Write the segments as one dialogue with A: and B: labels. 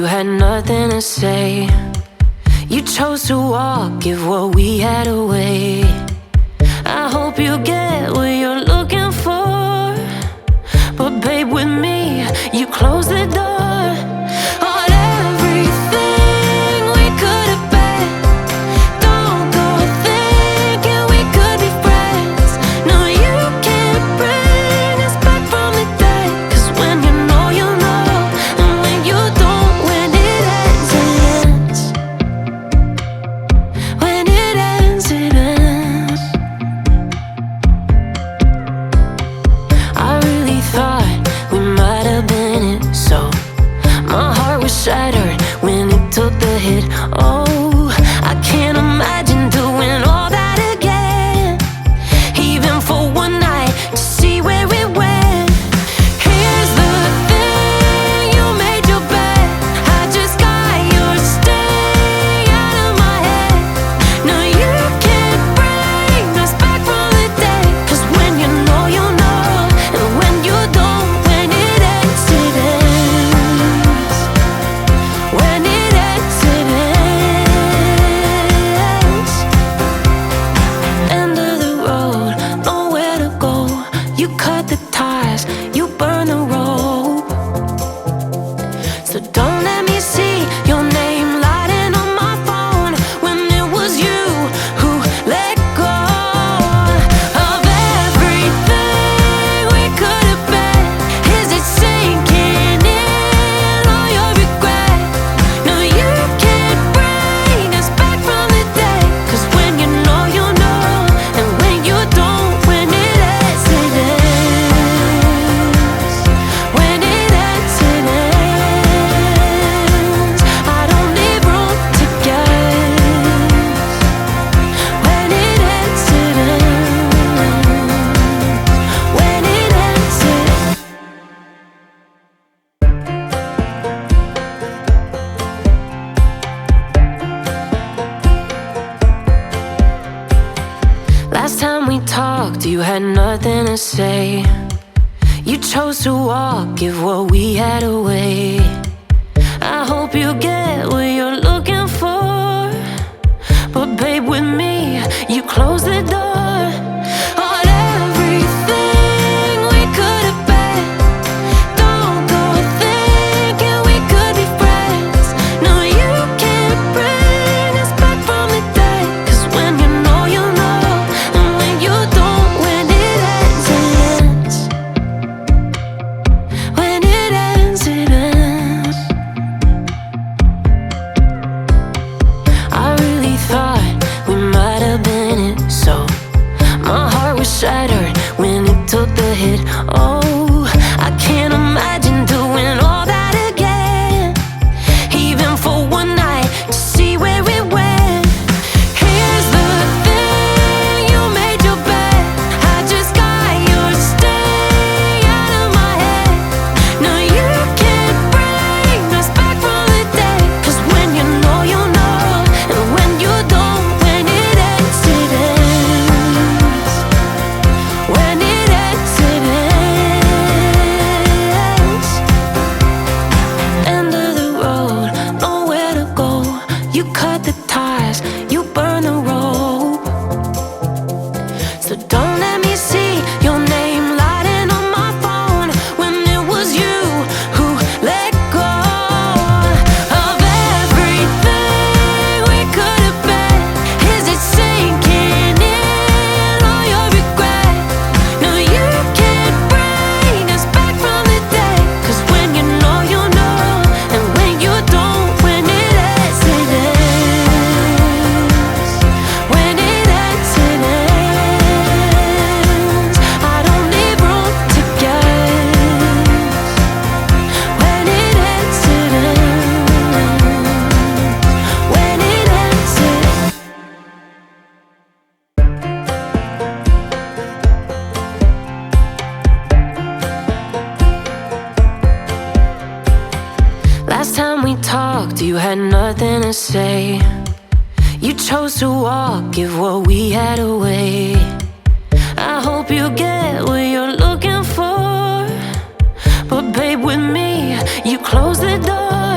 A: had nothing to say. You chose to walk, give what we had away. I hope you get what you're looking for, but babe, with me, you close the door on everything we could have been. Don't go thinking we could be friends. No, you can't bring us back from the dead. 'Cause when you know, you know, and when you don't, when it ends, it ends. When it ends, it ends. I really thought we might have been it, so my heart was shattered when it took the hit. Oh, I can't imagine doing all that again, even for one night, to see where it went. Here's the thing, you made your bed, I just got your stay out of my head. No, you can't bring us back from the dead. 'Cause when you know, you know, and when you don't, when it ends, it ends. When it ends, it ends. End of the road, nowhere to go. You cut the ties, you burn the rope. So don't let me see your name lighting on my phone when it was you who let go of everything we could have been. Is it sinking in all your regret? No, you can't bring us back from the dead. 'Cause when you know, you know, and when you don't, when it ends, it ends. When it ends, it ends. I don't need room to guess. When it ends, it ends. When it ends, it ends. Last time we talked, you had nothing to say. You chose to walk, give what we had away. I hope you get what you're looking for, but babe, with me, you close the door on everything we could have been. Don't go thinking we could be friends. No, you can't bring us back from the dead. 'Cause when you know, you know, and when you don't, when it ends, it ends. When it ends, it ends. I really thought we might have been it, so my heart was shattered when it took the hit. Oh, I can't imagine doing all that again, even for one night, to see where it went. Here's the thing, you made your bed, I just got your stay out of my head. No, you can't bring us back from the dead. 'Cause when you know, you know, and when you don't, when it ends, it ends. When it ends, it ends. End of the road, nowhere to go. You cut the ties, you burn the rope. So don't let me see your name lighting on my phone when it was you who let go of everything we could have been. Is it sinking in all your regret? No, you can't bring us back from the dead. 'Cause when you know, you know, and when you don't, when it ends, it ends. When it ends, it ends. I don't need room to guess. When it ends, it ends. When it ends, it ends. Last time we talked, you had nothing to say. You chose to walk, give what we had away. I hope you get what you're looking for, but babe, with me, you close the door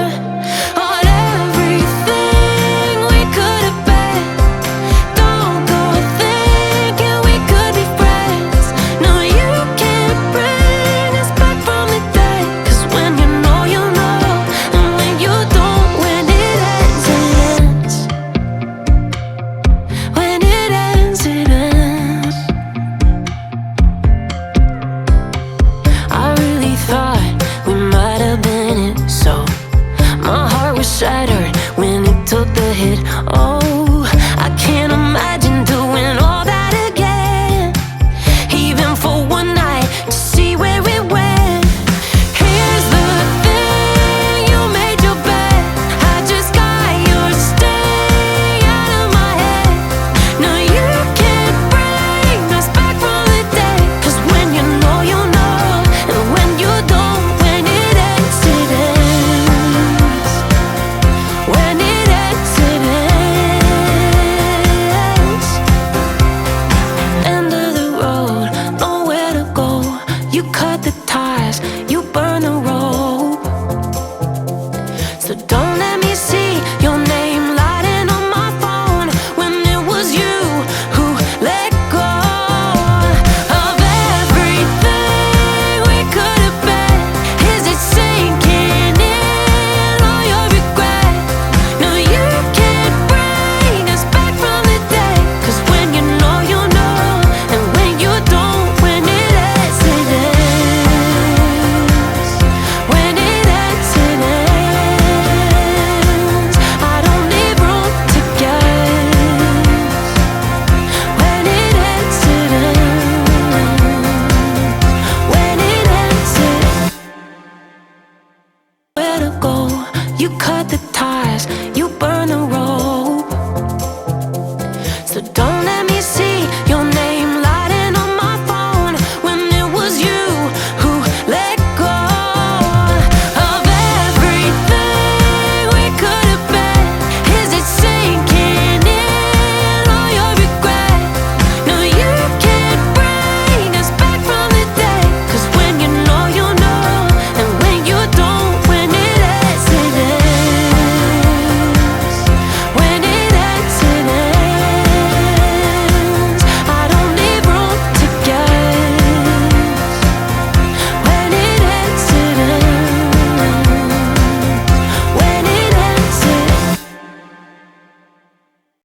A: So don't